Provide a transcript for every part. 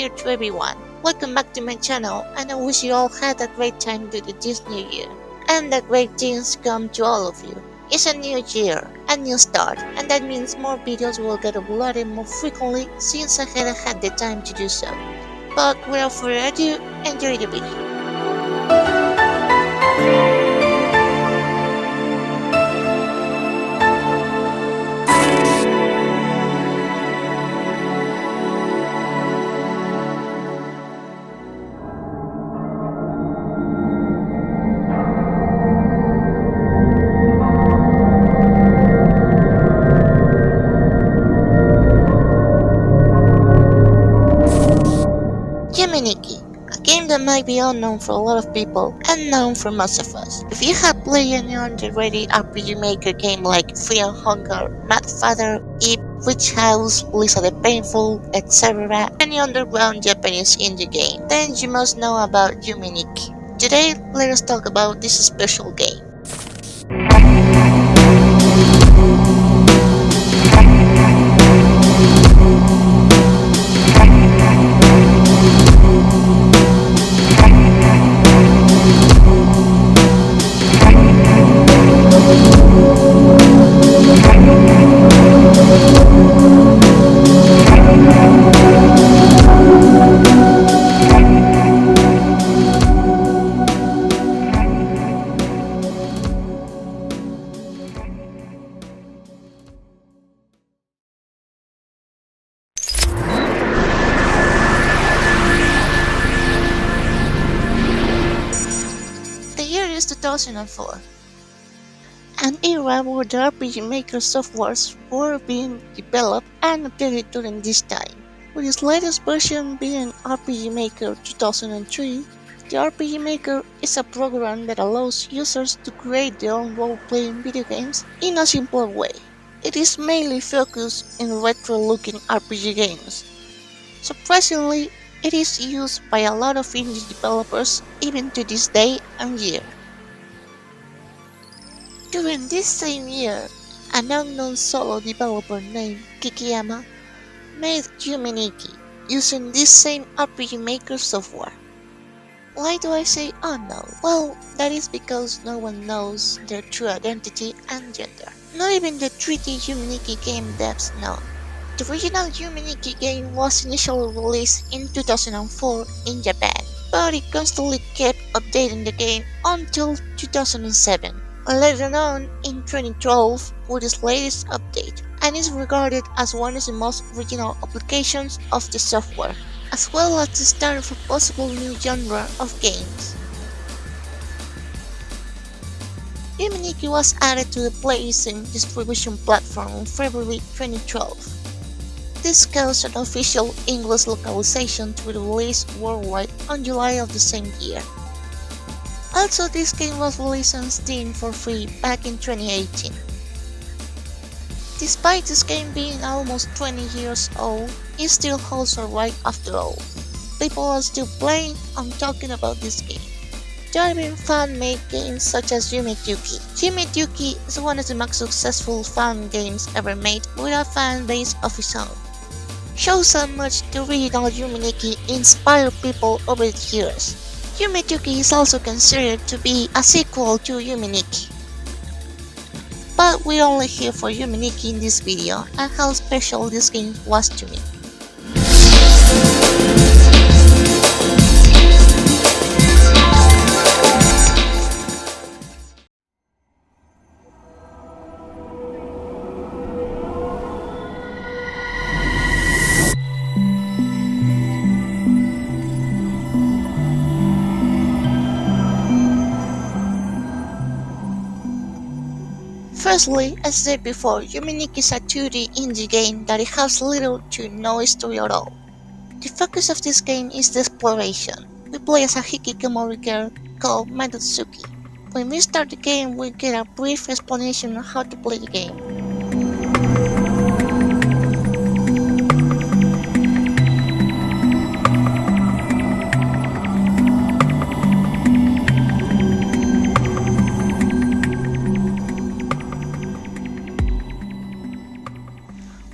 here to everyone. Welcome back to my channel, and I wish you all had a great time during this new year. And that great things come to all of you. It's a new year, a new start, and that means more videos will get uploaded more frequently since I hadn't had the time to do so. But without further ado, enjoy the video. Yume Nikki, a game that might be unknown for a lot of people and known for most of us. If you have played any underrated RPG Maker game like Fear and Hunger, Mad Father, Eve, Witch House, Lisa the Painful, etc., any underground Japanese indie game, then you must know about Yume Nikki. Today, let us talk about this special game. The year is 2004, an era where the RPG Maker softwares were being developed and updated during this time. With its latest version being RPG Maker 2003, the RPG Maker is a program that allows users to create their own role-playing video games in a simpler way. It is mainly focused in retro-looking RPG games. Surprisingly, it is used by a lot of indie developers even to this day and year. During this same year, an unknown solo developer named Kikiyama made Yume Nikki using this same RPG Maker software. Why do I say unknown? Well, that is because no one knows their true identity and gender. Not even the 3D Yume Nikki game devs know. The original Yume Nikki game was initially released in 2004 in Japan, but it constantly kept updating the game until 2007. Later on in 2012 with its latest update, and is regarded as one of the most original applications of the software, as well as the start of a possible new genre of games. Yume Nikki was added to the PlayStation distribution platform in February 2012. This caused an official English localization to be released worldwide on July of the same year. Also, this game was released on Steam for free back in 2018. Despite this game being almost 20 years old, it still holds a right after all. People are still playing and talking about this game. There have been fan-made games such as Yume Nikki. Yume Nikki is one of the most successful fan games ever made with a fan base of its own. Shows how much the original Yume Nikki inspired people over the years. Yume Nikki is also considered to be a sequel to Yume Nikki. But we're only here for Yume Nikki in this video and how special this game was to me. Firstly, as said before, Yume Nikki is a 2D indie game that it has little to no story at all. The focus of this game is the exploration. We play as a hikikomori girl called Madutsuki. When we start the game, we get a brief explanation on how to play the game.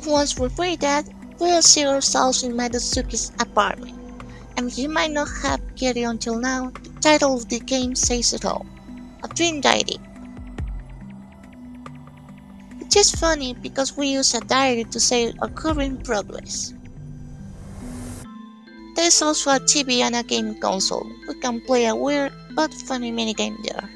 Once we read that, We'll see ourselves in Madatsuki's apartment, and you might not have get it until now, the title of the game says it all. A dream diary. Which is funny because we use a diary to save our current progress. There's also a TV and a game console. We can play a weird but funny minigame there.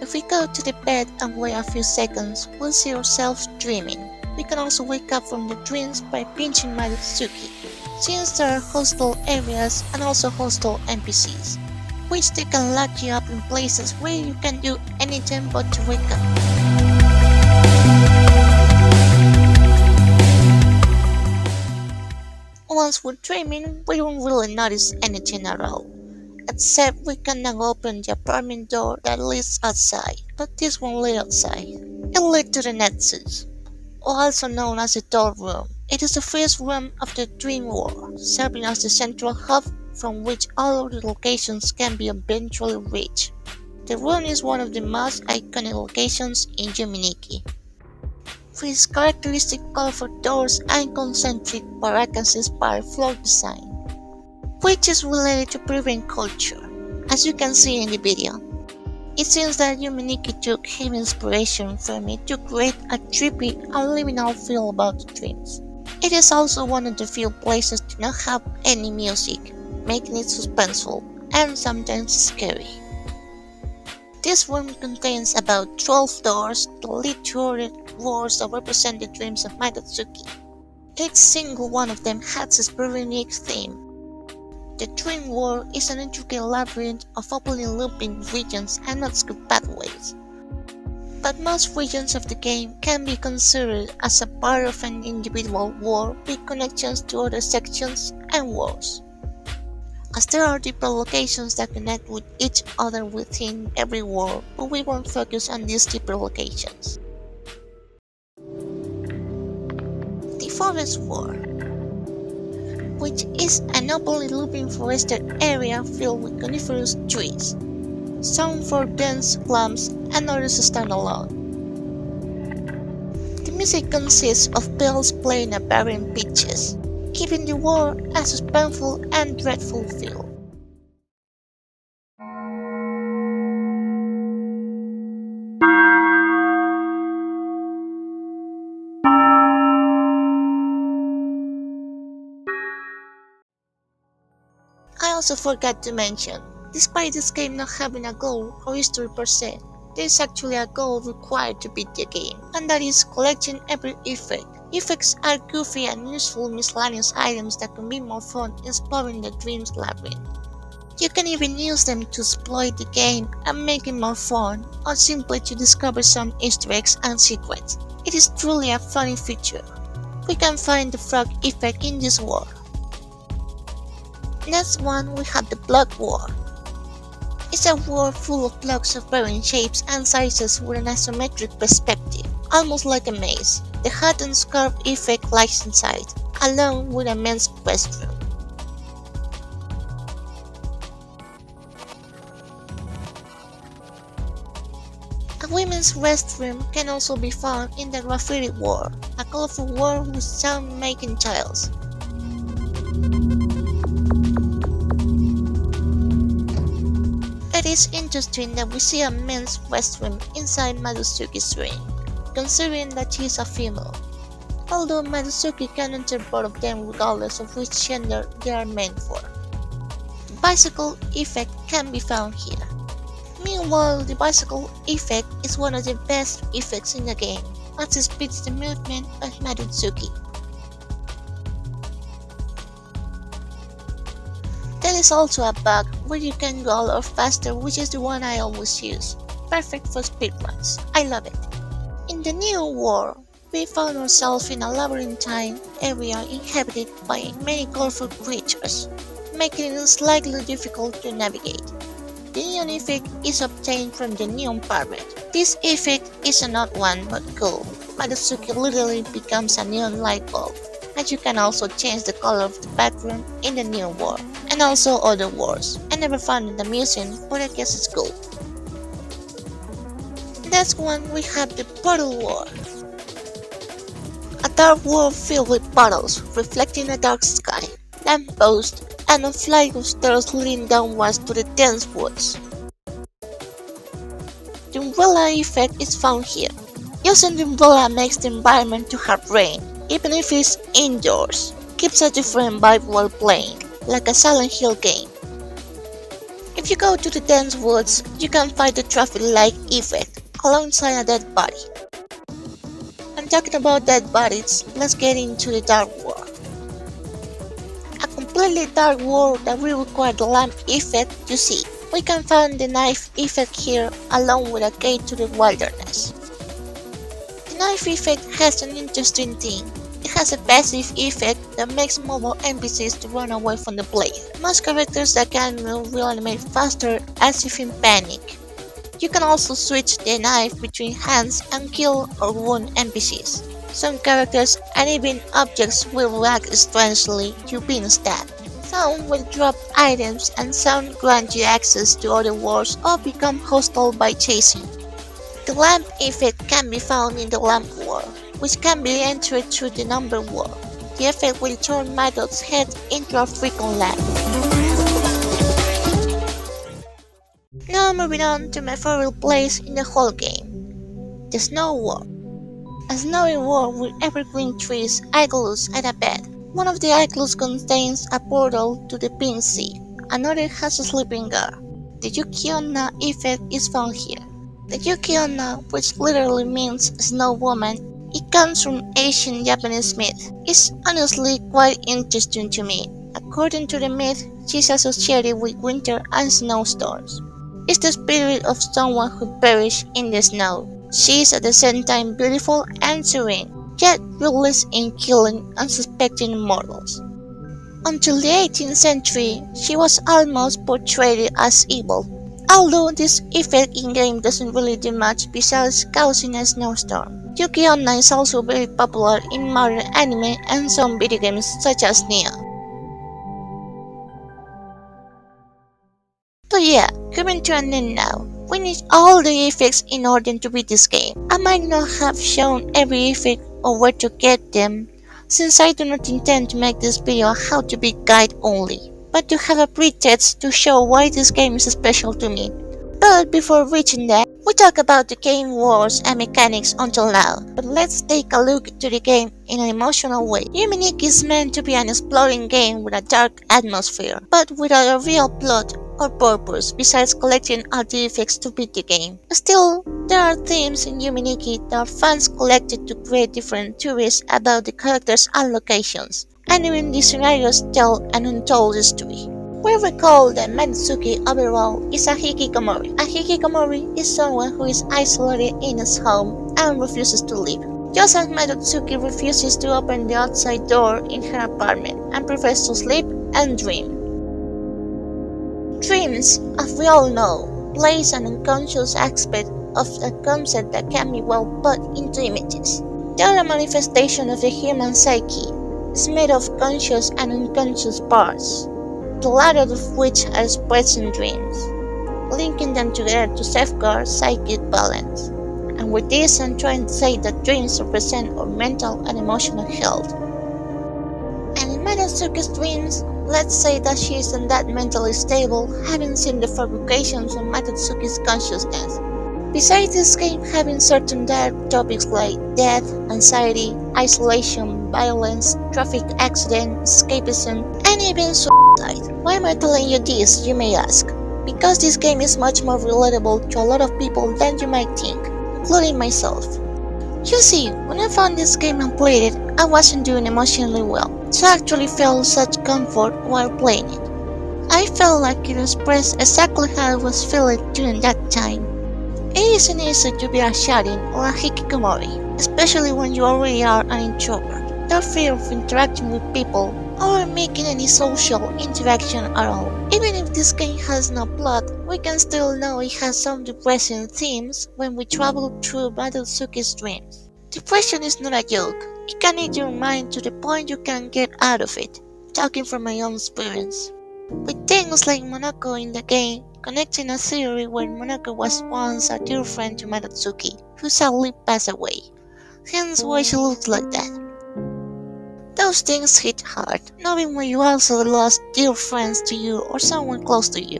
If we go to the bed and wait a few seconds, we'll see ourselves dreaming. We can also wake up from the dreams by pinching Madatsuki, since there are hostile areas and also hostile NPCs, which they can lock you up in places where you can do anything but to wake up. Once we're dreaming, we don't really notice anything at all, except we can now open the apartment door that leads outside, but this won't lead outside. It leads to the Nexus, also known as the Door Room. It is the first room of the Dream World, serving as the central hub from which all other locations can be eventually reached. The room is one of the most iconic locations in Yume Nikki, with its characteristic colorful doors and concentric barracks-inspired floor design, which is related to Peruvian culture, as you can see in the video. It seems that Yume Nikki took his inspiration from it to create a trippy and liminal feel about the dreams. It is also one of the few places to not have any music, making it suspenseful and sometimes scary. This room contains about 12 doors that lead to other worlds that represent the dreams of Madatsuki. Each single one of them has its very unique theme. The Dream World is an intricate labyrinth of openly looping regions and obscure pathways, but most regions of the game can be considered as a part of an individual world with connections to other sections and worlds, as there are different locations that connect with each other within every world, but we won't focus on these deeper locations. The Forest World, which is an openly looping forested area filled with coniferous trees, some for dense clumps and others stand alone. The music consists of bells playing at varying pitches, giving the world a suspenseful and dreadful feel. I also forgot to mention, despite this game not having a goal or history per se, there is actually a goal required to beat the game, and that is collecting every effect. Effects are goofy and useful miscellaneous items that can be more fun exploring the Dreams Labyrinth. You can even use them to exploit the game and make it more fun, or simply to discover some Easter eggs and secrets. It is truly a funny feature. We can find the frog effect in this world. Next one, we have the Block World. It's a world full of blocks of varying shapes and sizes with an isometric perspective, almost like a maze. The hot and scarf effect lies inside, along with a men's restroom. A women's restroom can also be found in the Graffiti World, a colorful world with sound-making tiles. It is interesting that we see a men's restroom inside Madatsuki's dream, considering that she is a female, although Madatsuki can enter both of them regardless of which gender they are meant for. The bicycle effect can be found here. Meanwhile, the bicycle effect is one of the best effects in the game, as it speeds the movement of Madatsuki. There is also a bug where you can go a lot faster, which is the one I always use. Perfect for speedruns. I love it. In the new world, we found ourselves in a labyrinthine area inhabited by many colorful creatures, making it slightly difficult to navigate. The neon effect is obtained from the neon parrot. This effect is an odd one but cool. Madatsuki literally becomes a neon light bulb, and you can also change the color of the background in the new world, and also other worlds. I never found it amusing, but I guess it's cool. Next one we have the Portal World. A dark world filled with puddles, reflecting a dark sky, lampposts, and a flight of stairs leading downwards to the dense woods. The umbrella effect is found here. Using the umbrella makes the environment to have rain, even if it's indoors. Gives a different vibe while playing, like a Silent Hill game. If you go to the dense woods, you can find the traffic light effect alongside a dead body. And talking about dead bodies, let's get into the dark world. A completely dark world that will require the lamp effect you see. We can find the knife effect here along with a gate to the wilderness. The knife effect has an interesting thing. It has a passive effect that makes mobile NPCs to run away from the player. Most characters that can move will animate faster as if in panic. You can also switch the knife between hands and kill or wound NPCs. Some characters and even objects will react strangely to being stabbed. Some will drop items and some grant you access to other worlds or become hostile by chasing. The lamp effect can be found in the lamp world, which can be entered through the number world. The effect will turn Maddox's head into a freaking lamp. Now moving on to my favorite place in the whole game, the snow world. A snowy world with evergreen trees, igloos, and a bed. One of the igloos contains a portal to the Pink Sea, another has a sleeping girl. The Yuki-onna effect is found here. The Yuki-onna, which literally means snow woman, it comes from ancient Japanese myth. It's honestly quite interesting to me. According to the myth, she's associated with winter and snowstorms. It's the spirit of someone who perished in the snow. She is at the same time beautiful and serene, yet ruthless in killing unsuspecting mortals. Until the 18th century, she was almost portrayed as evil, although this effect in-game doesn't really do much besides causing a snowstorm. Yuki-onna is also very popular in modern anime and some video games such as Neo. But yeah, coming to an end now. We need all the effects in order to beat this game. I might not have shown every effect or where to get them, since I do not intend to make this video a how to beat guide only, but to have a pretext to show why this game is special to me. But before reaching that, we talk about the game worlds and mechanics until now, but let's take a look to the game in an emotional way. Yume Nikki is meant to be an exploring game with a dark atmosphere, but without a real plot or purpose besides collecting artifacts to beat the game. Still, there are themes in Yume Nikki that fans collected to create different theories about the characters and locations, and even the scenarios tell an untold story. We recall that Matsuki overall is a hikikomori. A hikikomori is someone who is isolated in his home and refuses to leave. Just as Matsuki refuses to open the outside door in her apartment and prefers to sleep and dream. Dreams, as we all know, plays an unconscious aspect of a concept that can be well put into images. They are a manifestation of the human psyche. It's made of conscious and unconscious parts, the latter of which are expressed in dreams, linking them together to safeguard psychic balance. And with this, I'm trying to say that dreams represent our mental and emotional health. And in Matsuki's dreams, let's say that she isn't that mentally stable, having seen the fabrications of Matsuki's consciousness. Besides this game having certain dark topics like death, anxiety, isolation, violence, traffic accident, escapism, and even suicide. Why am I telling you this, you may ask? Because this game is much more relatable to a lot of people than you might think, including myself. You see, when I found this game and played it, I wasn't doing emotionally well, so I actually felt such comfort while playing it. I felt like it expressed exactly how I was feeling during that time. It isn't easy to be a shut-in or a hikikomori, especially when you already are an introvert. No fear of interacting with people or making any social interaction at all. Even if this game has no plot, we can still know it has some depressing themes when we travel through Matsuki's dreams. Depression is not a joke. It can eat your mind to the point you can't get out of it. Talking from my own experience. with things like Monaco in the game, connecting a theory where Monaco was once a dear friend to Matatsuki, who sadly passed away, hence why she looks like that. Those things hit hard, knowing when you also lost dear friends to you or someone close to you.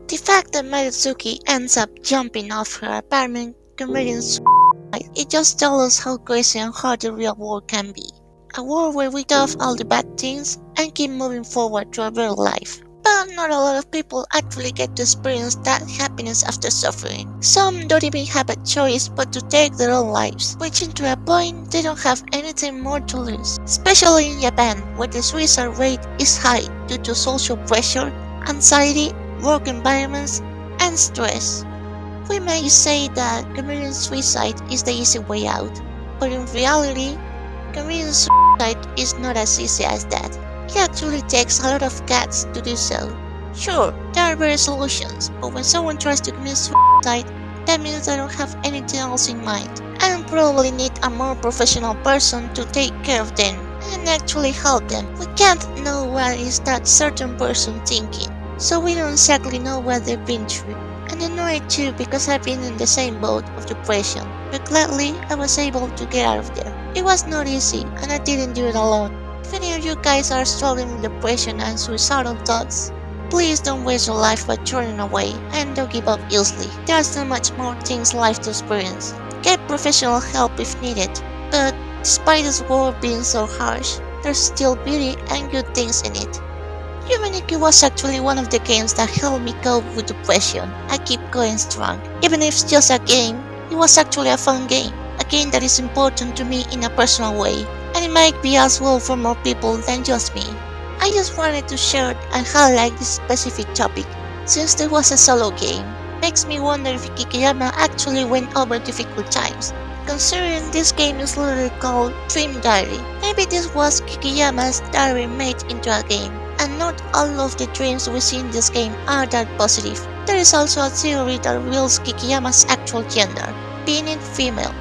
The fact that Matatsuki ends up jumping off her apartment committing suicide, it just tells us how crazy and hard the real world can be. A world where we do all the bad things and keep moving forward to a better life. But not a lot of people actually get to experience that happiness after suffering. Some don't even have a choice but to take their own lives, reaching to a point they don't have anything more to lose. Especially in Japan, where the suicide rate is high due to social pressure, anxiety, work environments, and stress. We may say that committing suicide is the easy way out, but in reality, committing suicide is not as easy as that. It actually takes a lot of guts to do so. Sure, there are better solutions, but when someone tries to commit suicide, that means they don't have anything else in mind, and probably need a more professional person to take care of them and actually help them. We can't know what is that certain person thinking, so we don't exactly know what they've been through. And I know it too because I've been in the same boat of depression, but gladly I was able to get out of there. It was not easy, and I didn't do it alone. If any of you guys are struggling with depression and suicidal thoughts, please don't waste your life by turning away and don't give up easily. There are so much more things in life to experience. Get professional help if needed, but despite this world being so harsh, there's still beauty and good things in it. Yume Nikki was actually one of the games that helped me cope with depression. I keep going strong. Even if it's just a game, it was actually a fun game. A game that is important to me in a personal way, and it might be as well for more people than just me. I just wanted to share and highlight this specific topic, since there was a solo game. Makes me wonder if Kikiyama actually went over difficult times. Considering this game is literally called Dream Diary, maybe this was Kikiyama's diary made into a game, and not all of the dreams we see in this game are that positive. There is also a theory that reveals Kikiyama's actual gender, being it female,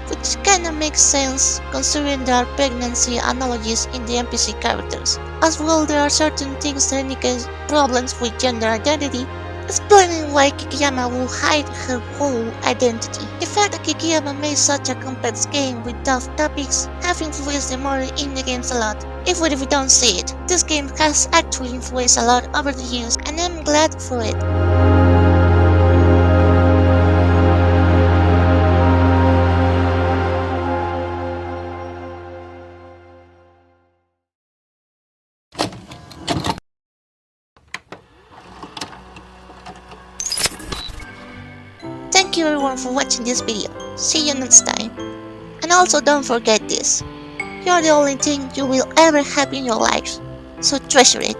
which kinda makes sense considering there are pregnancy analogies in the NPC characters. As well, there are certain things that indicate problems with gender identity, explaining why Kikiyama will hide her whole identity. The fact that Kikiyama made such a complex game with tough topics have influenced the modern indie games a lot. Even if we don't see it, this game has actually influenced a lot over the years, and I'm glad for it. Thank you everyone for watching this video. See you next time. And also don't forget this. You're the only thing you will ever have in your life, so treasure it.